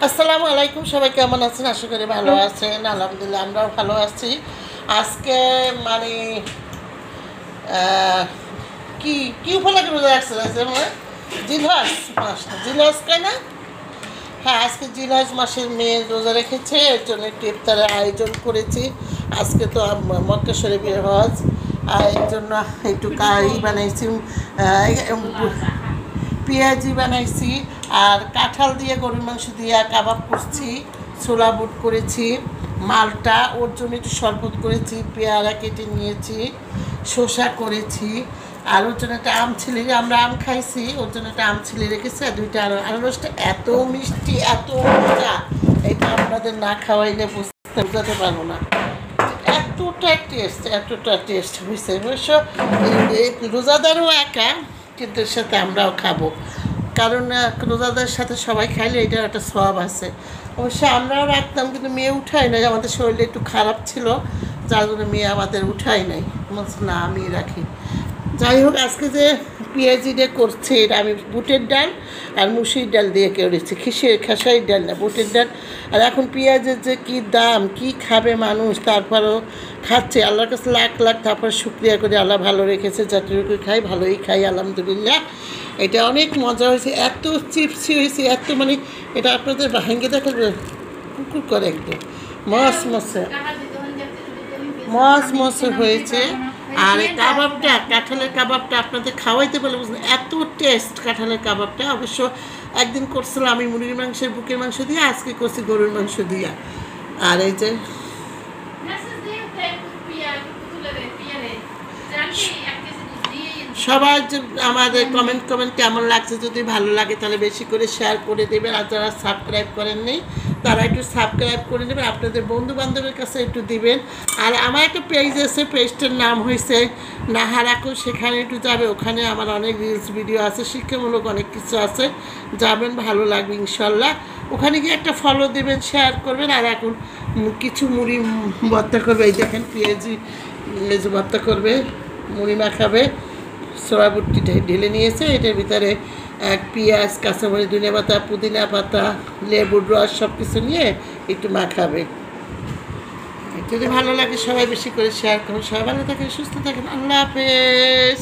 আসসালামু আলাইকুম, সবাই কেমন আছেন? আশা করি ভালো আছেন। আলহামদুলিল্লাহ আমরাও ভালো আছি। আজকে মানে আহ, কি কি উপলক্ষে রোজা রাখছেন? আজকে জিলহজ মাস, জিলহজ তাই না? হ্যাঁ, আজকে জিলহজ মাসের মেয়ে রোজা রেখেছে, এর জন্য একটু ইফতারের আয়োজন করেছি। আজকে তো মক্কা শরীফের হজ, আর এর জন্য একটু কারি বানাইছি, পেঁয়াজি বানাইছি, আর কাঁঠাল দিয়ে গরুর মাংস দিয়ে কাবাব করছি, ছোলা বুট করেছি, মালটা ওর জন্য একটু শরবত করেছি, পেয়ারা কেটে নিয়েছি, শসা করেছি, আর ওর জন্য একটা আম ছিলে, আমরা আম খাইছি, ওর জন্য একটা আম ছিলে রেখেছি, আর দুইটা আনারসটা এত মিষ্টি, এত মজা, এটা আপনাদের না খাওয়াইলে বোঝাতে পারবো না। এতটা টেস্ট হয়েছে। অবশ্য রোজাদারও একা, কিন্তু এর সাথে আমরাও খাবো, কারণ রোজাদারের সাথে সবাই খাইলে এটার একটা সওয়াব আছে। অবশ্য আমরাও রাখতাম, কিন্তু মেয়ে উঠাই নাই, আমাদের শরীরটা একটু খারাপ ছিল, যার জন্য মেয়ে আমাদের উঠাই নাই, বলছে না আমি রাখি। যাই হোক, আজকে যে পেঁয়াজি দিয়ে করছে, এটা আমি বুটের ডাল আর মুসুরির ডাল দিয়ে করেছি, খেসারির ডাল না, বুটের ডাল। আর এখন পেঁয়াজের যে কী দাম, কি খাবে মানুষ, তারপরও খাচ্ছে, আল্লাহর কাছে লাখ লাখ তারপর শুক্রিয়া করে, আল্লাহ ভালো রেখেছে, যতটুকু খাই ভালোই খাই আলহামদুলিল্লাহ। এটা অনেক মজা হয়েছে, এত চিপসি হয়েছে, এত মানে এটা আপনাদের ভাঙ্গে দেখে কুকুর করে একদম মস হয়েছে। আর এই কাবাবটা, কাঁঠালের কাবাবটা আপনাদের খাওয়াইতে বলে বুঝলেন, এত টেস্ট কাঁঠালের কাবাবটা। অবশ্য একদিন করছিলাম আমি মুরগির মাংসের বুকের মাংস দিয়ে, আজকে করছি গরুর মাংস দিয়া। আর এই যে সবার যে আমাদের কমেন্ট কেমন লাগছে, যদি ভালো লাগে তাহলে বেশি করে শেয়ার করে দেবেন, আর যারা সাবস্ক্রাইব করেননি তারা একটু সাবস্ক্রাইব করে দেবেন, আপনাদের বন্ধু বান্ধবের কাছে একটু দিবেন। আর আমার একটা পেজ আছে, পেজটার নাম হয়েছে নাহারাকু, সেখানে একটু যাবে, ওখানে আমার অনেক রিলস ভিডিও আছে, শিক্ষামূলক অনেক কিছু আছে, যাবেন, ভালো লাগবে ইনশাল্লাহ। ওখানে গিয়ে একটা ফলো দেবেন, শেয়ার করবেন। আর এখন কিছু মুড়ি ভর্তা করবে, এই দেখেন পেঁয়াজি ভর্তা করবে, মুড়ি মাখাবে, সোয়া বুটটি ঢেলে নিয়েছে, এটার ভিতরে পেঁয়াজ, কাঁচামরিচ, ধনিয়া পাতা, পুদিনা পাতা, লেবুর রস সব কিছু নিয়ে একটু মাখাবে। যদি ভালো লাগে সবাই বেশি করে শেয়ার করুন। সবাই ভালো থাকেন, সুস্থ থাকেন, আল্লাহ হাফেজ।